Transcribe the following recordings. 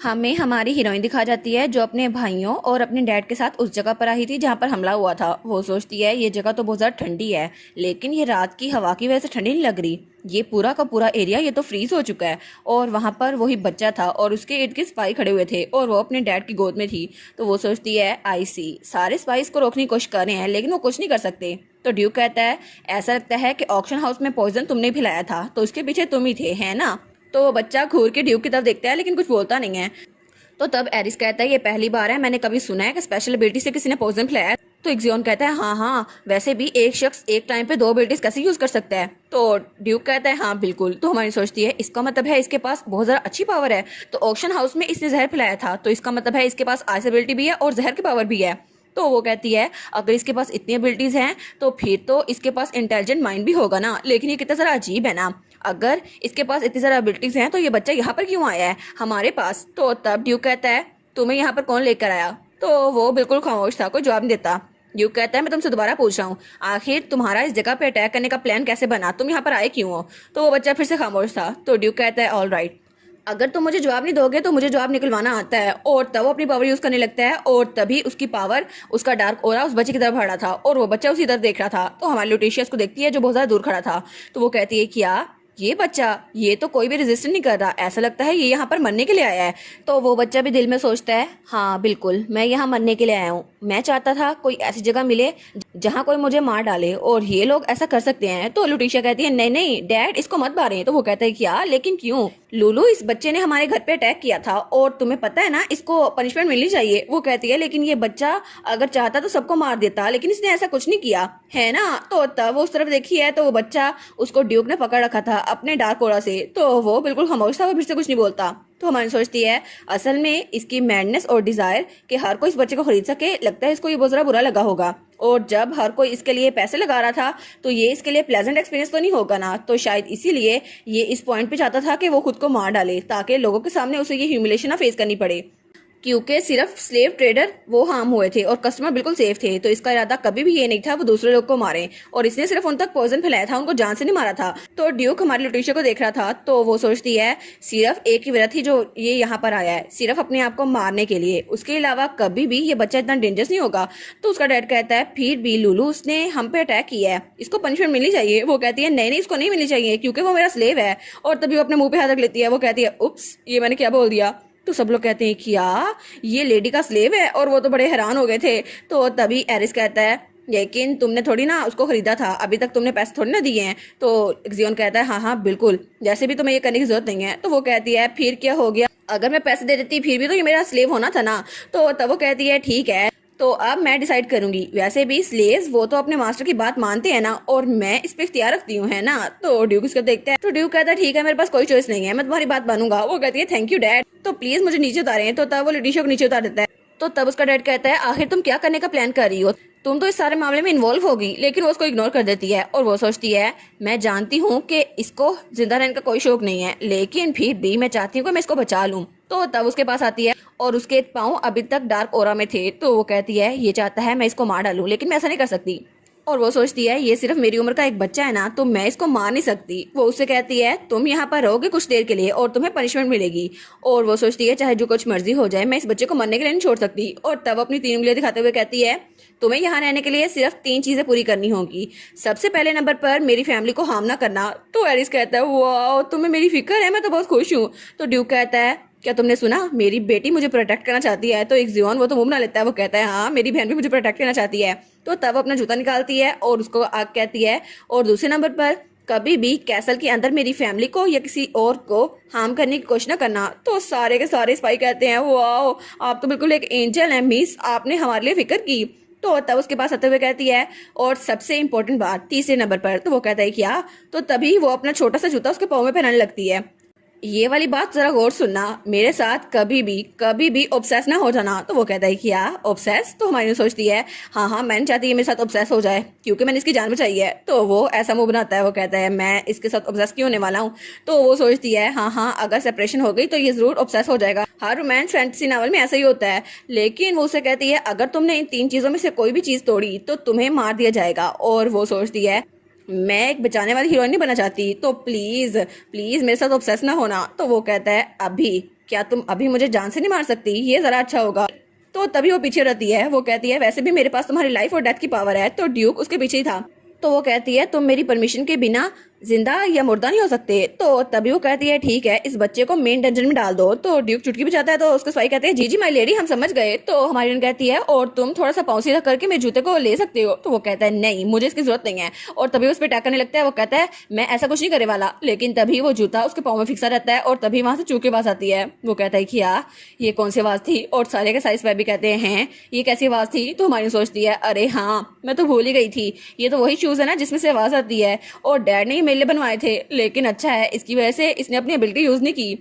हमें हमारी हीरोइन दिखा जाती है जो अपने भाइयों और अपने डैड के साथ उस जगह पर आई थी जहाँ पर हमला हुआ था। वो सोचती है ये जगह तो बहुत ज़्यादा ठंडी है, लेकिन ये रात की हवा की वजह से ठंडी नहीं लग रही। ये पूरा का पूरा एरिया ये तो फ्रीज हो चुका है। और वहाँ पर वही बच्चा था और उसके इर्द गिर्द स्पाई खड़े हुए थे और वो अपने डैड की गोद में थी। तो वो सोचती है आई सी, सारे स्पाइस को रोकने की कोशिश कर रहे हैं लेकिन वो कुछ नहीं कर सकते। तो ड्यूक कहता है ऐसा लगता है कि ऑक्शन हाउस में पॉइजन तुमने पिलाया था, तो इसके पीछे तुम ही थे, है ना। तो वो बच्चा घूर के ड्यूक की तरफ देखता है लेकिन कुछ बोलता नहीं है। तो तब एरिस कहता है ये पहली बार है मैंने कभी सुना है कि स्पेशल एबिलिटी से किसी ने पॉइजन खिलाया। तो इक्सियोन कहता है हाँ हाँ, वैसे भी एक शख्स एक टाइम पे दो एबिलिटीज कैसे यूज कर सकता है। तो ड्यूक कहता है हाँ बिल्कुल। तो हमारी सोचती है इसका मतलब है इसके पास बहुत ज्यादा अच्छी पावर है। तो ऑक्शन हाउस में इसने जहर फैलाया था, तो इसका मतलब है इसके पास आइस एबिलिटी भी है और जहर की पावर भी है। तो वो कहती है अगर इसके पास इतनी एबिलिटीज हैं तो फिर तो इसके पास इंटेलिजेंट माइंड भी होगा ना। लेकिन ये कितना जरा अजीब है ना, अगर इसके पास इतनी सारी एबिलिटीज हैं तो ये बच्चा यहाँ पर क्यों आया है हमारे पास। तो तब ड्यूक कहता है तुम्हें यहाँ पर कौन लेकर आया। तो वो बिल्कुल खामोश था, कोई जवाब नहीं देता। ड्यूक कहता है मैं तुमसे दोबारा पूछ रहा हूँ, आखिर तुम्हारा इस जगह पे अटैक करने का प्लान कैसे बना, तुम यहाँ पर आए क्यों हो। तो वो बच्चा फिर से खामोश था। तो ड्यूक कहता है ऑल राइट, अगर तुम मुझे जवाब नहीं दोगे तो मुझे जवाब निकलवाना आता है। और तब वो अपनी पावर यूज करने लगता है और तभी उसकी पावर, उसका डार्क ओरा उस बच्चे की तरफ बढ़ा था और वो बच्चा उसी तरफ देख रहा था। तो हमारी लुटेशिया उसको देखती है जो बहुत ज्यादा दूर खड़ा था। तो वो कहती है क्या ये बच्चा, ये तो कोई भी रेजिस्टेंस नहीं कर रहा, ऐसा लगता है ये यहाँ पर मरने के लिए आया है। तो वो बच्चा भी दिल में सोचता है हाँ बिल्कुल मैं यहाँ मरने के लिए आया हूँ, मैं चाहता था कोई ऐसी जगह मिले जहाँ कोई मुझे मार डाले और ये लोग ऐसा कर सकते हैं। तो लुटिशिया कहती है नहीं नहीं डैड इसको मत मारें। तो वो कहता है क्या, लेकिन क्यों। लूलू इस बच्चे ने हमारे घर पे अटैक किया था और तुम्हें पता है ना इसको पनिशमेंट मिलनी चाहिए। वो कहती है लेकिन ये बच्चा अगर चाहता तो सबको मार देता, लेकिन इसने ऐसा कुछ नहीं किया है ना। तो तब वो उस तरफ देखी है तो वो बच्चा, उसको ड्यूक ने पकड़ रखा था अपने डार्क ओरा से। तो वो बिल्कुल खामोश था, वो फिर से कुछ नहीं बोलता। तो हमारी सोचती है असल में इसकी मैडनेस और डिजायर कि हर कोई इस बच्चे को खरीद सके, लगता है इसको ये बहुत जरा बुरा लगा होगा। और जब हर कोई इसके लिए पैसे लगा रहा था तो ये इसके लिए प्लेजेंट एक्सपीरियंस तो नहीं होगा ना। तो शायद इसीलिए ये इस पॉइंट पे चाहता था कि वो खुद को मार डाले ताकि लोगों के सामने उसे ये ह्यूमिलेशन ना फेस करनी पड़े, क्योंकि सिर्फ स्लेव ट्रेडर वो हार्म हुए थे और कस्टमर बिल्कुल सेफ थे। तो इसका इरादा कभी भी ये नहीं था वो दूसरे लोग को मारे, और इसने सिर्फ उन तक पॉइजन फैलाया था, उनको जान से नहीं मारा था। तो ड्यूक हमारी लुटेशिया को देख रहा था। तो वो सोचती है सिर्फ एक ही वजह थी जो ये यहाँ पर आया है, सिर्फ अपने आप को मारने के लिए, उसके अलावा कभी भी ये बच्चा इतना डेंजरस नहीं होगा। तो उसका डैड कहता है फिर भी लूलू उसने हम पे अटैक किया है, इसको पनिशमेंट मिलनी चाहिए। वो कहती है नहीं नहीं इसको नहीं मिलनी चाहिए क्योंकि वो मेरा स्लेव है। और तभी वो अपने मुंह पे हाथ रख लेती है। वो कहती है उप्स ये मैंने क्या बोल दिया। तो सब लोग कहते हैं क्या ये लेडी का स्लेव है, और वो तो बड़े हैरान हो गए थे। तो तभी एरिस कहता है लेकिन तुमने थोड़ी ना उसको खरीदा था, अभी तक तुमने पैसे थोड़ी ना दिए हैं। तो एक्सियोन कहता है हाँ हाँ बिल्कुल, जैसे भी तुम्हें ये करने की जरूरत नहीं है। तो वो कहती है फिर क्या हो गया, अगर मैं पैसे दे देती फिर भी तो ये मेरा स्लेव होना था ना। तो तब वो कहती है ठीक है तो अब मैं डिसाइड करूंगी, वैसे भी स्लेव्स वो तो अपने मास्टर की बात मानते हैं ना, और मैं इस पे इख्तियार रखती हूँ, है ना। तो ड्यूक इसको देखता है। तो ड्यूक कहता है ठीक है मेरे पास कोई चॉइस नहीं है, मैं तुम्हारी बात मानूंगा। वो कहती है थैंक यू डैड, तो प्लीज मुझे नीचे उतारें। तो तब वो लुटिशिया को नीचे उतार देता है। तो तब उसका डैड कहता है आखिर तुम क्या करने का प्लान कर रही हो, तुम तो इस सारे मामले में इन्वॉल्व होगी। लेकिन वो उसको इग्नोर कर देती है और वो सोचती है मैं जानती हूँ कि इसको जिंदा रहने का कोई शौक नहीं है, लेकिन फिर भी मैं चाहती हूँ कि मैं इसको बचा लूँ। तो तब उसके पास आती है और उसके पाँव अभी तक डार्क ओरा में थे। तो वो कहती है ये चाहता है मैं इसको मार डालूं, लेकिन मैं ऐसा नहीं कर सकती। और वो सोचती है ये सिर्फ मेरी उम्र का एक बच्चा है ना, तो मैं इसको मार नहीं सकती। वो उससे कहती है तुम यहाँ पर रहोगे कुछ देर के लिए और तुम्हें पनिशमेंट मिलेगी। और वो सोचती है चाहे जो कुछ मर्जी हो जाए मैं इस बच्चे को मरने के लिए नहीं छोड़ सकती। और तब अपनी 3 उंगलियां दिखाते हुए कहती है तुम्हें यहाँ रहने के लिए सिर्फ 3 चीजें पूरी करनी होगी। सबसे पहले नंबर पर मेरी फैमिली को हार्म ना करना। तो एरिस कहता है वाह तुम्हें मेरी फिक्र है, मैं तो बहुत खुश हूँ। तो ड्यूक कहता है क्या तुमने सुना मेरी बेटी मुझे प्रोटेक्ट करना चाहती है। तो एक्सियोन वो तो मुंह बना लेता है, वो कहता है हाँ मेरी बहन भी मुझे प्रोटेक्ट करना चाहती है। तो तब अपना जूता निकालती है और उसको आग कहती है। और दूसरे नंबर पर कभी भी कैसल के अंदर मेरी फैमिली को या किसी और को हार्म करने की कोशिश न करना। तो सारे के सारे स्पाई कहते हैं वाह आप तो बिल्कुल एक एंजल है मिस, आपने हमारे लिए फिक्र की। तो तब उसके पास आते हुए कहती है और सबसे इम्पोर्टेंट बात तीसरे नंबर पर। तो वो कहता है क्या। तो तभी वो अपना छोटा सा जूता उसके पाँव में पहनाने लगती है। ये वाली बात जरा गौर सुनना, मेरे साथ कभी भी ऑब्सेस ना हो जाना। तो वो कहता है क्या ऑब्सेस। तो हमारी सोचती है हाँ हाँ मैं नहीं चाहती ये मेरे साथ ऑब्सेस हो जाए क्योंकि मैंने इसकी जान बचाई है। तो वो ऐसा मुंह बनाता है, वो कहता है मैं इसके साथ ऑब्सेस क्यों होने वाला हूँ। तो वो सोचती है हाँ हाँ अगर सेपरेशन हो गई तो ये जरूर ऑब्सेस हो जाएगा, हर रोमांस फैंटेसी नॉवल में ऐसा ही होता है। लेकिन वो उसे कहती है अगर तुमने इन 3 चीजों में से कोई भी चीज तोड़ी तो तुम्हें मार दिया जाएगा। और वो सोचती है मैं एक बचाने वाली हीरोइन नहीं बनना चाहती, तो प्लीज प्लीज मेरे साथ ऑब्सेस ना होना। तो वो कहता है अभी क्या तुम अभी मुझे जान से नहीं मार सकती? ये जरा अच्छा होगा। तो तभी वो पीछे रहती है। वो कहती है वैसे भी मेरे पास तुम्हारी लाइफ और डेथ की पावर है। तो ड्यूक उसके पीछे ही था। तो वो कहती है तुम मेरी परमिशन के बिना जिंदा या मुर्दा नहीं हो सकते। तो तभी वो कहती है ठीक है, इस बच्चे को मेन डंजन में डाल दो। तो ड्यूक चुटकी बजाता है तो उसके सिपाही कहते हैं जी जी माय लेडी, हम समझ गए। तो हमारी कहती है और तुम थोड़ा सा पाँव सीधा करके मेरे जूते को ले सकते हो। तो वो कहता है नहीं, मुझे इसकी जरूरत नहीं है। और तभी उस पर अटैक करने लगता है। वो कहता है मैं ऐसा कुछ नहीं करे वाला। लेकिन तभी वो जूता उसके पाँव में फिक्सा रहता है और तभी वहां से चूक की आवाज आती है। वो कहता है कि यार ये कौन सी आवाज थी? और सारे के सारे सिपाही भी कहते हैं ये कैसी आवाज थी? तो हमारी सोचती है अरे हाँ, मैं तो भूल ही गई थी, ये तो वही शूज है ना जिसमें से आवाज आती है, और डैड ने ही मेरे लिए बनवाए थे। लेकिन अच्छा है इसकी वजह से इसने अपनी एबिलिटी यूज नहीं की।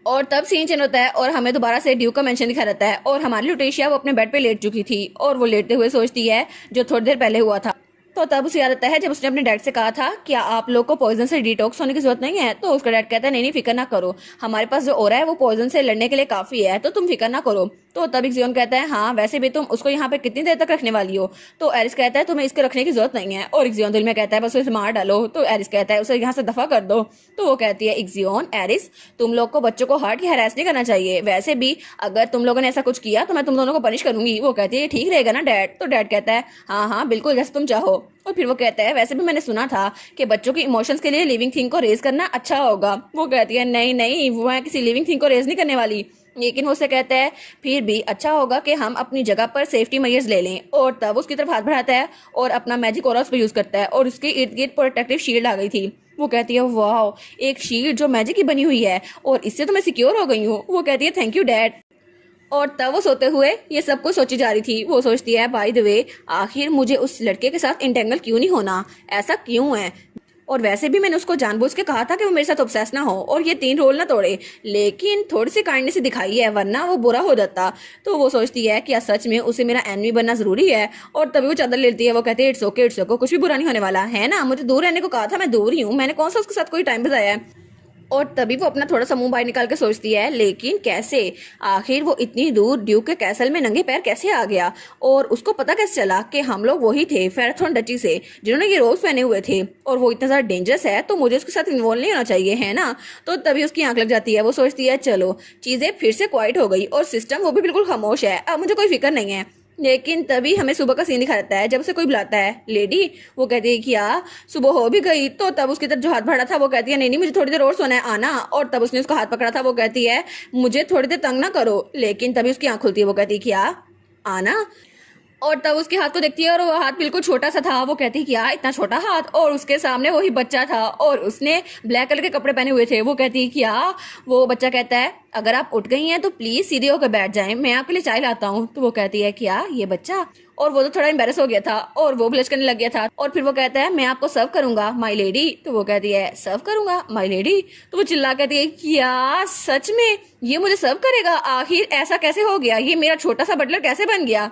और तब सीन चेंज होता है और हमें दोबारा से ड्यूक का मेंशन दिखा रहता है और हमारी लुटेशिया वो अपने बेड पे लेट चुकी थी और वो लेटते हुए सोचती है जो थोड़ी देर पहले हुआ था। तो तब उसे याद आता है जब उसने अपने डैड से कहा था क्या आप लोग को पॉइजन से डिटॉक्स होने की जरूरत नहीं है। तो उसका डैड कहता है नहीं नहीं फिक्र ना करो, हमारे पास जो ओरा है वो पॉइजन से लड़ने के लिए काफी है, तो तुम फिक्र ना करो। तो तब इक्सियोन कहता है हाँ वैसे भी तुम उसको यहाँ पे कितनी देर तक रखने वाली हो। तो एरिस कहता है तुम्हें इसको रखने की जरूरत नहीं है। और इक्सियोन दिल में कहता है बस उसे मार डालो। तो एरिस कहता है उसे यहाँ से दफा कर दो। तो वो कहती है इक्सियोन एरिस तुम लोग को बच्चों को हर्ट या हरास नहीं करना चाहिए, वैसे भी अगर तुम लोगों ने ऐसा कुछ किया तो मैं तुम दोनों को पनिश करूंगी। वो कहती है ठीक रहेगा ना डैड? तो डैड कहता है हाँ हाँ बिल्कुल जैसे तुम चाहो। और फिर वो कहता है वैसे भी मैंने सुना था कि बच्चों की इमोशंस के लिए लिविंग थिंग को रेज करना अच्छा होगा। वो कहती है नहीं नहीं, वो मैं किसी लिविंग थिंग को रेज नहीं करने वाली। लेकिन वो उससे कहता है फिर भी अच्छा होगा कि हम अपनी जगह पर सेफ्टी मेजर्स ले लें। और तब उसकी तरफ हाथ बढ़ाता है और अपना मैजिक ऑरा उस पर यूज करता है और उसके इर्द गिर्द प्रोटेक्टिव शील्ड आ गई थी। वो कहती है वाह, एक शील्ड जो मैजिक की बनी हुई है और इससे तो मैं सिक्योर हो गई हूँ। वो कहती है थैंक यू डैड। और तब वो सोते हुए ये सब कुछ सोची जा रही थी। वो सोचती है बाय द वे आखिर मुझे उस लड़के के साथ इंटेंगल क्यों नहीं होना, ऐसा क्यों है? और वैसे भी मैंने उसको जानबूझ के कहा था कि वो मेरे साथ ऑब्सेस ना हो और ये 3 रोल ना तोड़े, लेकिन थोड़ी सी काइंडनेस ही दिखाई है वरना वो बुरा हो जाता। तो वो सोचती है क्या सच में उसे मेरा एनिमी बनना जरूरी है? और तभी वो चादर लेती है। वो कहती है इट्स ओके कुछ भी बुरा नहीं होने वाला है ना, मुझे दूर रहने को कहा था, मैं दूर ही हूँ, मैंने कौन सा उसके साथ कोई टाइम बिताया है। और तभी वो अपना थोड़ा सा मुंह बाहर निकाल के सोचती है लेकिन कैसे, आखिर वो इतनी दूर ड्यूक के कैसल में नंगे पैर कैसे आ गया? और उसको पता कैसे चला कि हम लोग वही थे फेराथ्रॉन डची से जिन्होंने ये रोज पहने हुए थे, और वो इतना ज्यादा डेंजरस है तो मुझे उसके साथ इन्वॉल्व नहीं होना चाहिए है ना? तो तभी उसकी आंख लग जाती है। वो सोचती है चलो चीजें फिर से क्वाइट हो गई और सिस्टम वो भी बिल्कुल खामोश है, अब मुझे कोई फिक्र नहीं है। लेकिन तभी हमें सुबह का सीन दिखा रहता है जब उसे कोई बुलाता है लेडी। वो कहती है कि यार सुबह हो भी गई। तो तब उसकी तरफ जो हाथ बढ़ा था वो कहती है नहीं नहीं मुझे थोड़ी देर और सोना है, आना। और तब उसने उसका हाथ पकड़ा था। वो कहती है मुझे थोड़ी देर तंग ना करो। लेकिन तभी उसकी आंख खुलती है। वो कहती है कि यार आना। और तब उसके हाथ को देखती है और वो हाथ बिल्कुल छोटा सा था। वो कहती है कि यार इतना छोटा हाथ, और उसके सामने वही बच्चा था और उसने ब्लैक कलर के कपड़े पहने हुए थे। वो कहती है कि यार, वो बच्चा कहता है अगर आप उठ गई हैं तो प्लीज सीधे होकर बैठ जाएं, मैं आपके लिए चाय लाता हूँ। तो वो कहती है कि यार ये बच्चा, और वो तो थोड़ा एम्बेरस हो गया था और वो ब्लश करने लग गया था। और फिर वो कहता है मैं आपको सर्व करूंगा माय लेडी। तो वो कहती है सर्व करूंगा माय लेडी। तो वो चिल्ला कहती है कि यार सच में ये मुझे सर्व करेगा? आखिर ऐसा कैसे हो गया, ये मेरा छोटा सा बटलर कैसे बन गया?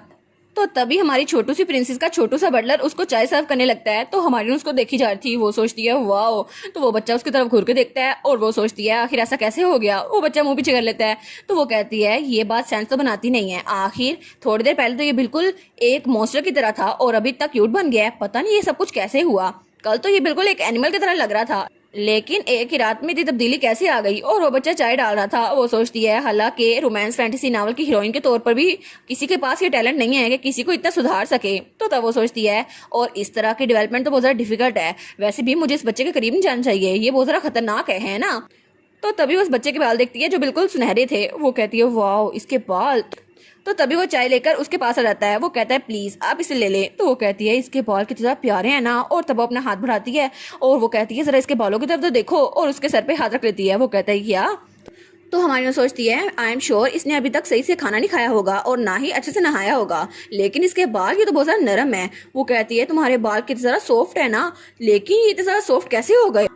तो तभी हमारी छोटू सी प्रिंसेस का छोटू सा बटलर उसको चाय सर्व करने लगता है। तो हमारी उसको देखी जा रही थी। वो सोचती है वाओ। तो वो बच्चा उसकी तरफ घूर के देखता है और वो सोचती है आखिर ऐसा कैसे हो गया। वो बच्चा मुंह पीछे कर लेता है। तो वो कहती है ये बात सेंस तो बनाती नहीं है, आखिर थोड़ी देर पहले तो ये बिल्कुल एक मॉन्स्टर की तरह था और अभी तक क्यूट बन गया है, पता नहीं ये सब कुछ कैसे हुआ। कल तो ये बिल्कुल एक एनिमल की तरह लग रहा था, लेकिन एक ही रात में इतनी तब्दीली कैसे आ गई। और वो बच्चा चाय डाल रहा था। वो सोचती है हालांकि रोमांस फैंटेसी नावल की हीरोइन के तौर पर भी किसी के पास ये टैलेंट नहीं है कि किसी को इतना सुधार सके। तो तब वो सोचती है और इस तरह की डेवलपमेंट तो बहुत ज्यादा डिफिकल्ट है, वैसे भी मुझे इस बच्चे के करीब नहीं जाना चाहिए, ये बहुत ज्यादा खतरनाक है ना? तो तभी उस बच्चे के बाल देखती है जो बिल्कुल सुनहरे थे। वो कहती है वाओ इसके बाल। तो तभी वो चाय लेकर उसके पास आ जाता है। वो कहता है प्लीज आप इसे ले ले। तो वो कहती है इसके बाल कितने ज्यादा प्यारे हैं ना। और तब वो अपना हाथ बढ़ाती है और वो कहती है जरा इसके बालों की तरफ तो देखो, और उसके सर पे हाथ रख लेती है। वो कहता है क्या? तो हमारी सोचती है आई एम श्योर इसने अभी तक सही से खाना नहीं खाया होगा और ना ही अच्छे से नहाया होगा, लेकिन इसके बाल ये तो बहुत ज्यादा नरम है। वो कहती है तुम्हारे बाल कितने ज्यादा सॉफ्ट है ना, लेकिन ये इतने ज्यादा सॉफ्ट कैसे हो गए?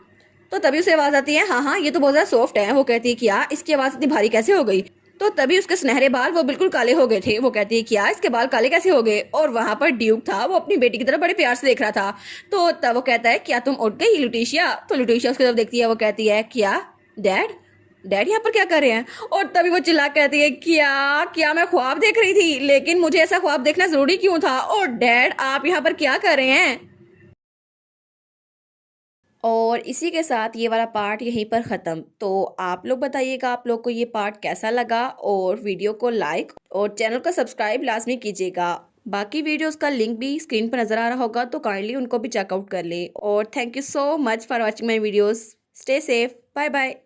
तो तभी उसे आवाज आती है हाँ हाँ ये तो बहुत ज्यादा सॉफ्ट है। वो कहती है क्या इसकी आवाज इतनी भारी कैसे हो गई? तो तभी उसके सुनहरे बाल वो बिल्कुल काले हो गए थे। वो कहती है क्या इसके बाल काले कैसे हो गए? और वहां पर ड्यूक था, वो अपनी बेटी की तरफ बड़े प्यार से देख रहा था। तो तब वो कहता है क्या तुम उठ गई लुटिशिया? तो लुटिशिया उसकी तरफ देखती है। वो कहती है क्या डैड, डैड यहाँ पर क्या कर रहे हैं? और तभी वो चिल्ला कहती है क्या क्या मैं ख्वाब देख रही थी, लेकिन मुझे ऐसा ख्वाब देखना जरूरी क्यों था? और डैड आप यहाँ पर क्या कर रहे हैं? और इसी के साथ ये वाला पार्ट यहीं पर ख़त्म। तो आप लोग बताइएगा आप लोग को ये पार्ट कैसा लगा, और वीडियो को लाइक और चैनल को सब्सक्राइब लाजमी कीजिएगा। बाकी वीडियोस का लिंक भी स्क्रीन पर नज़र आ रहा होगा, तो काइंडली उनको भी चेकआउट कर लें। और thank you so much for watching my videos. Stay safe, bye bye.